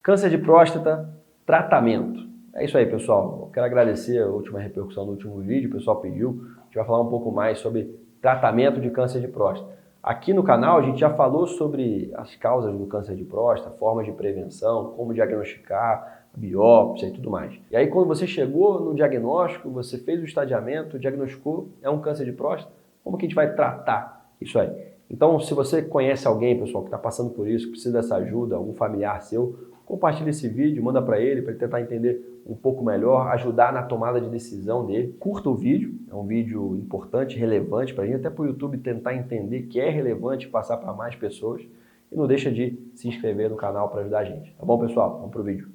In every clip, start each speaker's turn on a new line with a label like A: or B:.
A: Câncer de próstata, tratamento. É isso aí, pessoal. Eu quero agradecer a última repercussão do último vídeo, o pessoal pediu. A gente vai falar um pouco mais sobre tratamento de câncer de próstata. Aqui no canal a gente já falou sobre as causas do câncer de próstata, formas de prevenção, como diagnosticar, biópsia e tudo mais. E aí quando você chegou no diagnóstico, você fez o estadiamento, diagnosticou, é um câncer de próstata, como que a gente vai tratar isso aí? Então, se você conhece alguém, pessoal, que está passando por isso, que precisa dessa ajuda, algum familiar seu, compartilhe esse vídeo, manda para ele tentar entender um pouco melhor, ajudar na tomada de decisão dele. Curta o vídeo, é um vídeo importante, relevante para a gente, até para o YouTube tentar entender que é relevante passar para mais pessoas. E não deixa de se inscrever no canal para ajudar a gente. Tá bom, pessoal? Vamos para o vídeo.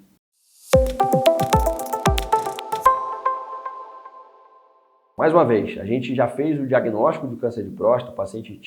A: Mais uma vez, a gente já fez o diagnóstico do câncer de próstata, o paciente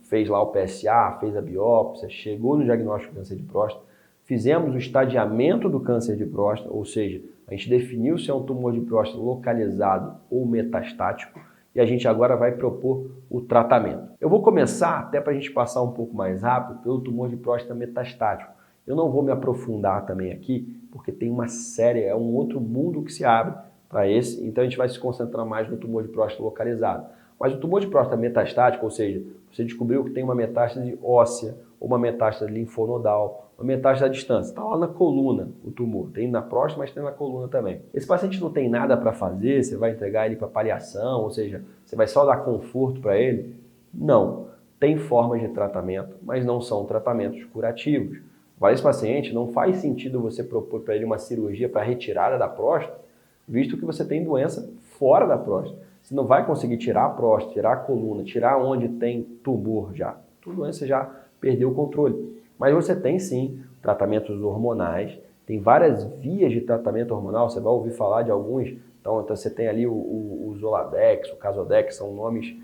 A: fez lá o PSA, fez a biópsia, chegou no diagnóstico do câncer de próstata, fizemos o estadiamento do câncer de próstata, ou seja, a gente definiu se é um tumor de próstata localizado ou metastático e a gente agora vai propor o tratamento. Eu vou começar, até para a gente passar um pouco mais rápido, pelo tumor de próstata metastático. Eu não vou me aprofundar também aqui, porque tem uma série, é um outro mundo que se abre para esse, então a gente vai se concentrar mais no tumor de próstata localizado. Mas o tumor de próstata metastático, ou seja, você descobriu que tem uma metástase óssea, ou uma metástase linfonodal, uma metástase à distância, está lá na coluna o tumor, tem na próstata, mas tem na coluna também. Esse paciente não tem nada para fazer, você vai entregar ele para paliação, ou seja, você vai só dar conforto para ele? Não, tem formas de tratamento, mas não são tratamentos curativos. Para esse paciente não faz sentido você propor para ele uma cirurgia para retirada da próstata, visto que você tem doença fora da próstata. Você não vai conseguir tirar a próstata, tirar a coluna, tirar onde tem tumor já. A doença já perdeu o controle. Mas você tem sim tratamentos hormonais, tem várias vias de tratamento hormonal, você vai ouvir falar de alguns. Então você tem ali o Zoladex, o Casodex, são nomes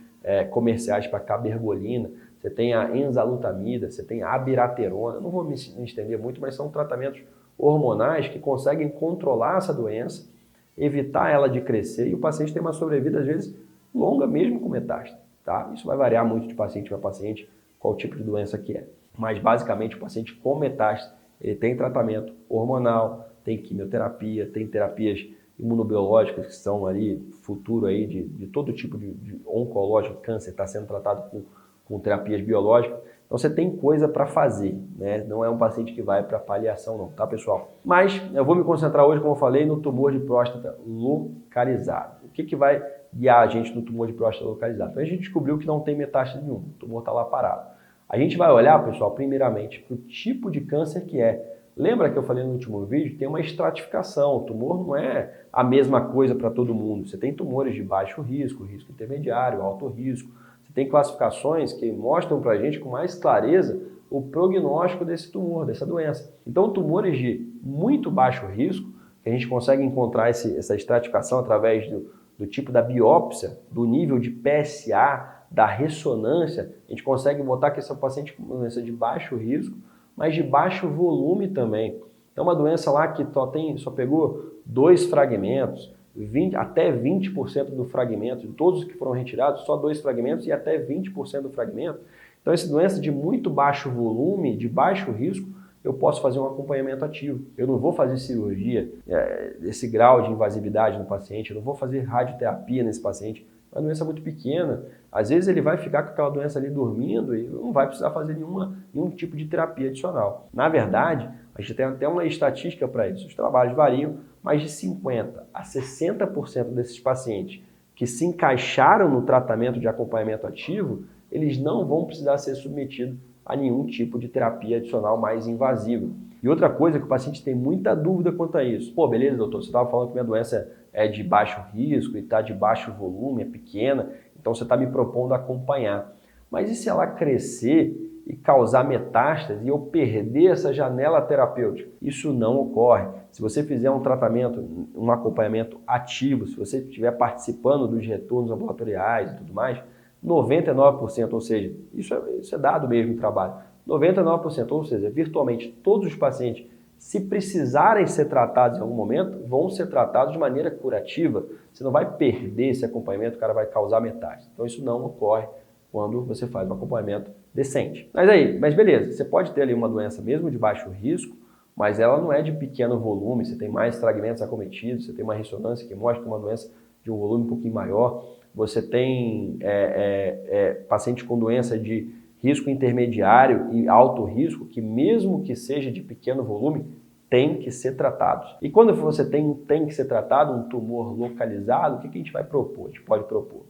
A: comerciais para cabergolina. Você tem a enzalutamida, você tem a abiraterona. Eu não vou me estender muito, mas são tratamentos hormonais que conseguem controlar essa doença, evitar ela de crescer e o paciente tem uma sobrevida, às vezes, longa mesmo com metástase. Tá? Isso vai variar muito de paciente para paciente, qual tipo de doença que é. Mas, basicamente, o paciente com metástase, ele tem tratamento hormonal, tem quimioterapia, tem terapias imunobiológicas que são ali, futuro aí de todo tipo de oncológico, câncer, está sendo tratado com terapias biológicas. Então você tem coisa para fazer, né? Não é um paciente que vai para paliação não, tá, pessoal? Mas eu vou me concentrar hoje, como eu falei, no tumor de próstata localizado. O que vai guiar a gente no tumor de próstata localizado? Então a gente descobriu que não tem metástase nenhuma, o tumor está lá parado. A gente vai olhar, pessoal, primeiramente para o tipo de câncer que é. Lembra que eu falei no último vídeo? Tem uma estratificação, o tumor não é a mesma coisa para todo mundo. Você tem tumores de baixo risco, risco intermediário, alto risco. Tem classificações que mostram para a gente com mais clareza o prognóstico desse tumor, dessa doença. Então, tumores de muito baixo risco, que a gente consegue encontrar essa estratificação através do tipo da biópsia, do nível de PSA, da ressonância, a gente consegue botar que esse é um paciente com uma doença de baixo risco, mas de baixo volume também. É uma doença lá que só pegou 2 fragmentos, até 20% do fragmento, de todos os que foram retirados, só 2 fragmentos e até 20% do fragmento. Então, essa doença de muito baixo volume, de baixo risco, eu posso fazer um acompanhamento ativo. Eu não vou fazer cirurgia, esse grau de invasividade no paciente, eu não vou fazer radioterapia nesse paciente. É uma doença muito pequena. Às vezes ele vai ficar com aquela doença ali dormindo e não vai precisar fazer nenhum tipo de terapia adicional. Na verdade, a gente tem até uma estatística para isso. Os trabalhos variam, mas de 50% a 60% desses pacientes que se encaixaram no tratamento de acompanhamento ativo, eles não vão precisar ser submetidos a nenhum tipo de terapia adicional mais invasiva. E outra coisa que o paciente tem muita dúvida quanto a isso. Pô, beleza, doutor, você estava falando que minha doença é de baixo risco e está de baixo volume, é pequena, então você está me propondo acompanhar. Mas e se ela crescer e causar metástase e eu perder essa janela terapêutica? Isso não ocorre. Se você fizer um tratamento, um acompanhamento ativo, se você estiver participando dos retornos ambulatoriais e tudo mais, 99%, ou seja, isso é dado mesmo em trabalho, 99%, ou seja, virtualmente todos os pacientes, se precisarem ser tratados em algum momento, vão ser tratados de maneira curativa. Você não vai perder esse acompanhamento, o cara vai causar metástase. Então isso não ocorre quando você faz um acompanhamento decente. Mas beleza, você pode ter ali uma doença mesmo de baixo risco, mas ela não é de pequeno volume, você tem mais fragmentos acometidos, você tem uma ressonância que mostra uma doença de um volume um pouquinho maior, você tem paciente com doença de risco intermediário e alto risco, que mesmo que seja de pequeno volume, tem que ser tratados. E quando você tem que ser tratado, um tumor localizado, o que a gente vai propor? A gente pode propor.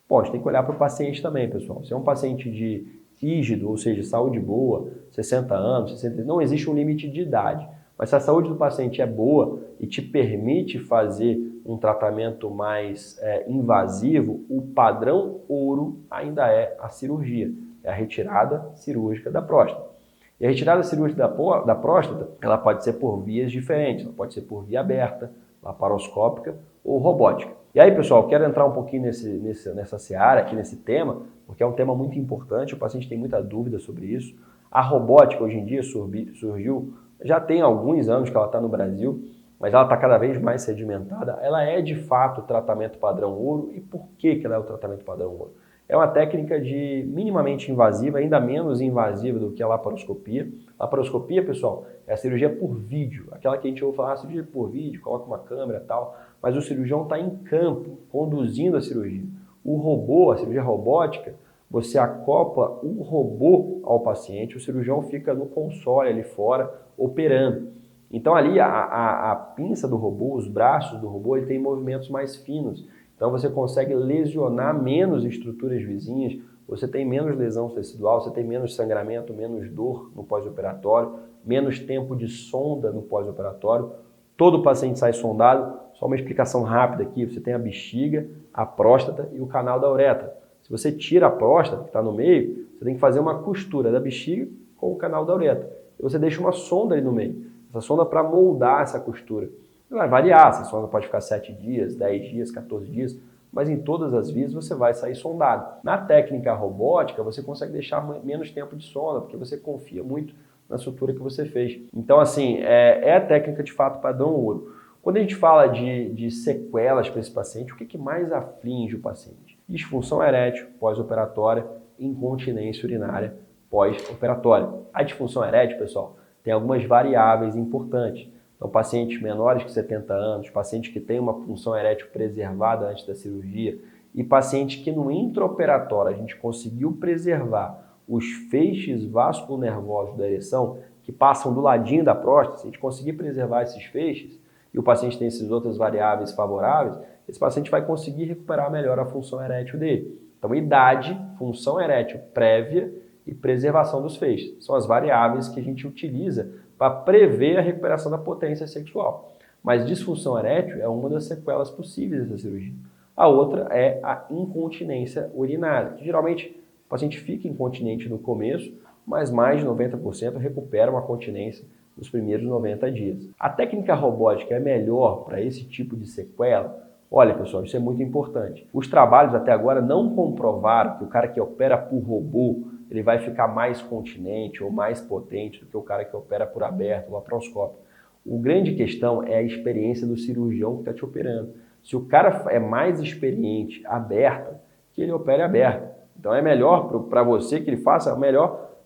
A: Bom, a gente tem que olhar para o paciente também, pessoal. Se é um paciente de rígido, ou seja, saúde boa, 60 anos, 60, não existe um limite de idade. Mas se a saúde do paciente é boa e te permite fazer um tratamento mais invasivo, o padrão ouro ainda é a cirurgia, é a retirada cirúrgica da próstata. E a retirada cirúrgica da próstata, ela pode ser por vias diferentes, ela pode ser por via aberta, laparoscópica ou robótica. E aí, pessoal, eu quero entrar um pouquinho nessa seara, aqui nesse tema, porque é um tema muito importante, o paciente tem muita dúvida sobre isso. A robótica hoje em dia surgiu, já tem alguns anos que ela está no Brasil, mas ela está cada vez mais sedimentada. Ela é de fato o tratamento padrão ouro. E por que ela é o tratamento padrão ouro? É uma técnica minimamente invasiva, ainda menos invasiva do que a laparoscopia. Laparoscopia, pessoal, é a cirurgia por vídeo, aquela que a gente ouve falar, cirurgia por vídeo, coloca uma câmera e tal, mas o cirurgião está em campo, conduzindo a cirurgia. O robô, a cirurgia robótica, você acopla o robô ao paciente, o cirurgião fica no console ali fora, operando. Então ali a pinça do robô, os braços do robô, ele tem movimentos mais finos. Então você consegue lesionar menos estruturas vizinhas, você tem menos lesão tecidual, você tem menos sangramento, menos dor no pós-operatório, menos tempo de sonda no pós-operatório. Todo paciente sai sondado, só uma explicação rápida aqui, você tem a bexiga, a próstata e o canal da uretra. Se você tira a próstata, que está no meio, você tem que fazer uma costura da bexiga com o canal da uretra. E você deixa uma sonda ali no meio, essa sonda para moldar essa costura. Vai variar, essa sonda pode ficar 7 dias, 10 dias, 14 dias, mas em todas as vias você vai sair sondado. Na técnica robótica, você consegue deixar menos tempo de sonda, porque você confia muito na estrutura que você fez. Então, assim, é a técnica de fato padrão ouro. Quando a gente fala de sequelas para esse paciente, o que mais aflige o paciente? Disfunção erétil pós-operatória, incontinência urinária pós-operatória. A disfunção erétil, pessoal, tem algumas variáveis importantes. Então, pacientes menores que 70 anos, pacientes que têm uma função erétil preservada antes da cirurgia e pacientes que no intraoperatório a gente conseguiu preservar os feixes vasculonervosos da ereção que passam do ladinho da próstata, se a gente conseguir preservar esses feixes e o paciente tem essas outras variáveis favoráveis, esse paciente vai conseguir recuperar melhor a função erétil dele. Então, idade, função erétil prévia e preservação dos feixes são as variáveis que a gente utiliza para prever a recuperação da potência sexual. Mas disfunção erétil é uma das sequelas possíveis dessa cirurgia. A outra é a incontinência urinária, que geralmente o paciente fica incontinente no começo, mas mais de 90% recuperam a continência nos primeiros 90 dias. A técnica robótica é melhor para esse tipo de sequela? Olha, pessoal, isso é muito importante. Os trabalhos até agora não comprovaram que o cara que opera por robô ele vai ficar mais continente ou mais potente do que o cara que opera por aberto, laparoscópio. A grande questão é a experiência do cirurgião que está te operando. Se o cara é mais experiente aberta, que ele opere aberto. Então é melhor para você que ele faça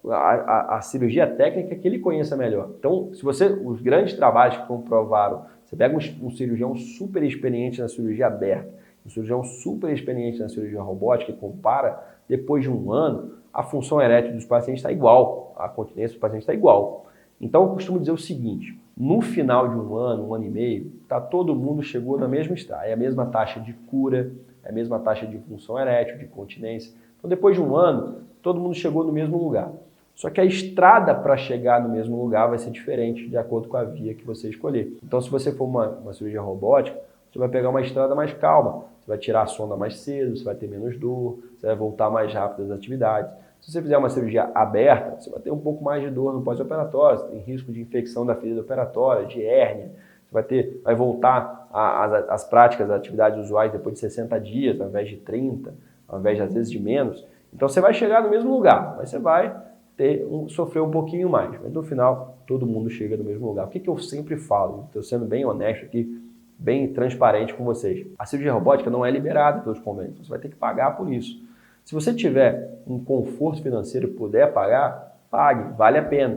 A: a cirurgia técnica que ele conheça melhor. Então, os grandes trabalhos que comprovaram, você pega um cirurgião super experiente na cirurgia aberta, um cirurgião super experiente na cirurgia robótica e compara, depois de um ano, a função erétil dos pacientes está igual, a continência do paciente está igual. Então eu costumo dizer o seguinte, no final de um ano e meio, todo mundo chegou na mesma estágio, é a mesma taxa de cura, é a mesma taxa de função erétil, de continência. Então depois de um ano, todo mundo chegou no mesmo lugar. Só que a estrada para chegar no mesmo lugar vai ser diferente de acordo com a via que você escolher. Então se você for uma cirurgia robótica, você vai pegar uma estrada mais calma, você vai tirar a sonda mais cedo, você vai ter menos dor, você vai voltar mais rápido às atividades. Se você fizer uma cirurgia aberta, você vai ter um pouco mais de dor no pós-operatório, você tem risco de infecção da ferida operatória, de hérnia, você vai voltar às práticas, às atividades usuais depois de 60 dias, ao invés de 30, ao invés de, às vezes, de menos. Então você vai chegar no mesmo lugar, mas você vai sofrer um pouquinho mais. Mas no final, todo mundo chega no mesmo lugar. O que eu sempre falo? Estou sendo bem honesto aqui, bem transparente com vocês. A cirurgia robótica não é liberada pelos convênios, você vai ter que pagar por isso. Se você tiver um conforto financeiro e puder pagar, pague, vale a pena.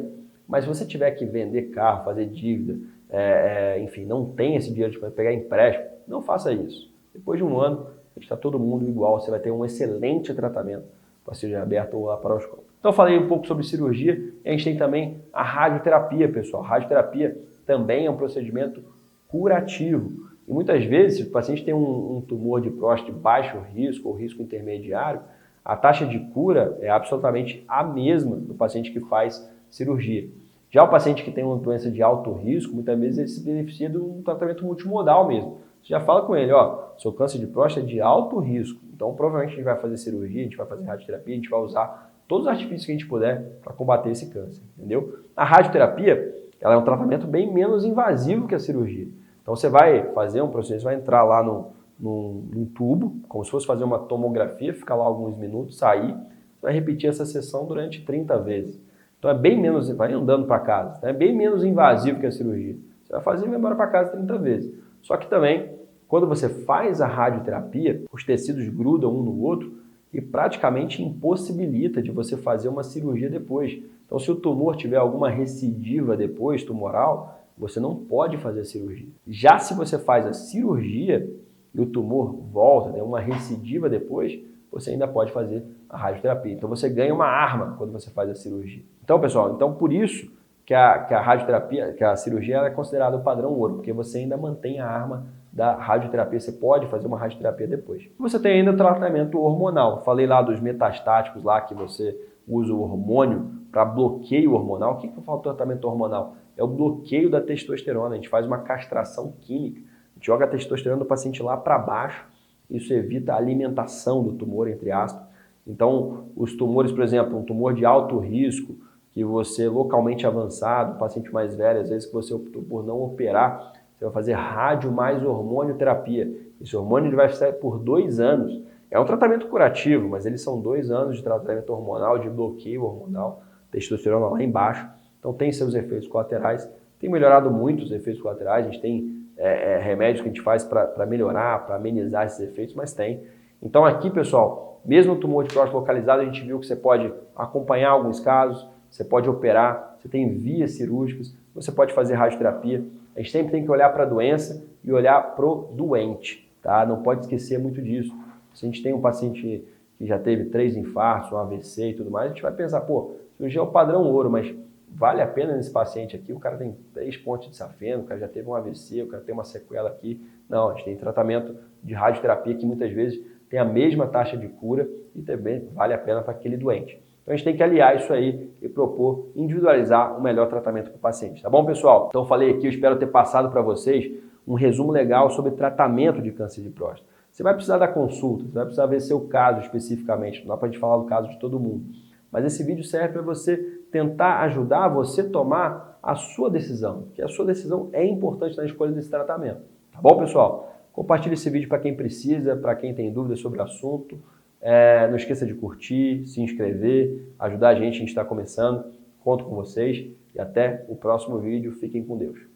A: Mas se você tiver que vender carro, fazer dívida, enfim, não tem esse dinheiro para pegar empréstimo, não faça isso. Depois de um ano, está todo mundo igual, você vai ter um excelente tratamento com a cirurgia aberta ou laparoscópica. Então eu falei um pouco sobre cirurgia, e a gente tem também a radioterapia, pessoal. A radioterapia também é um procedimento curativo. E muitas vezes, se o paciente tem um tumor de próstata de baixo risco ou risco intermediário, a taxa de cura é absolutamente a mesma do paciente que faz cirurgia. Já o paciente que tem uma doença de alto risco, muitas vezes ele se beneficia de um tratamento multimodal mesmo. Você já fala com ele, ó, seu câncer de próstata é de alto risco, então provavelmente a gente vai fazer cirurgia, a gente vai fazer radioterapia, a gente vai usar todos os artifícios que a gente puder para combater esse câncer, entendeu? A radioterapia, ela é um tratamento bem menos invasivo que a cirurgia. Então você vai fazer um procedimento, você vai entrar lá num tubo, como se fosse fazer uma tomografia, ficar lá alguns minutos, sair, você vai repetir essa sessão durante 30 vezes. Então é bem menos, vai andando para casa, é bem menos invasivo que a cirurgia. Você vai fazer e vai embora para casa 30 vezes. Só que também, quando você faz a radioterapia, os tecidos grudam um no outro e praticamente impossibilita de você fazer uma cirurgia depois. Então se o tumor tiver alguma recidiva depois, tumoral, você não pode fazer a cirurgia. Já se você faz a cirurgia e o tumor volta, né, uma recidiva depois, você ainda pode fazer a radioterapia. Então você ganha uma arma quando você faz a cirurgia. Então, pessoal, por isso que a radioterapia, que a cirurgia ela é considerada o padrão ouro, porque você ainda mantém a arma da radioterapia, você pode fazer uma radioterapia depois. Você tem ainda o tratamento hormonal. Falei lá dos metastáticos lá que você usa o hormônio para bloqueio hormonal. O que é o tratamento hormonal? É o bloqueio da testosterona. A gente faz uma castração química. A gente joga a testosterona do paciente lá para baixo. Isso evita a alimentação do tumor, entre aspas. Então, os tumores, por exemplo, um tumor de alto risco, que você localmente avançado, paciente mais velho, às vezes que você optou por não operar, você vai fazer rádio mais hormonioterapia. Esse hormônio ele vai sair por 2 anos. É um tratamento curativo, mas eles são 2 anos de tratamento hormonal, de bloqueio hormonal, testosterona lá embaixo. Então tem seus efeitos colaterais. Tem melhorado muito os efeitos colaterais, a gente tem remédios que a gente faz para melhorar, para amenizar esses efeitos, mas tem. Então aqui, pessoal, mesmo no tumor de próstata localizado, a gente viu que você pode acompanhar alguns casos, você pode operar, você tem vias cirúrgicas, você pode fazer radioterapia. A gente sempre tem que olhar para a doença e olhar para o doente, tá? Não pode esquecer muito disso. Se a gente tem um paciente que já teve 3 infartos, um AVC e tudo mais, a gente vai pensar, pô, cirurgia é o padrão ouro, mas vale a pena nesse paciente aqui? O cara tem 3 pontos de safena, o cara já teve um AVC, o cara tem uma sequela aqui. Não, a gente tem tratamento de radioterapia que muitas vezes tem a mesma taxa de cura e também vale a pena para aquele doente. Então a gente tem que aliar isso aí e propor individualizar o melhor tratamento para o paciente, tá bom, pessoal? Então eu falei aqui, eu espero ter passado para vocês um resumo legal sobre tratamento de câncer de próstata. Você vai precisar da consulta, você vai precisar ver seu caso especificamente, não dá para a gente falar do caso de todo mundo. Mas esse vídeo serve para você tentar ajudar você a tomar a sua decisão, que a sua decisão é importante na escolha desse tratamento, tá bom, pessoal? Compartilhe esse vídeo para quem precisa, para quem tem dúvidas sobre o assunto. Não esqueça de curtir, se inscrever, ajudar a gente está começando. Conto com vocês e até o próximo vídeo. Fiquem com Deus.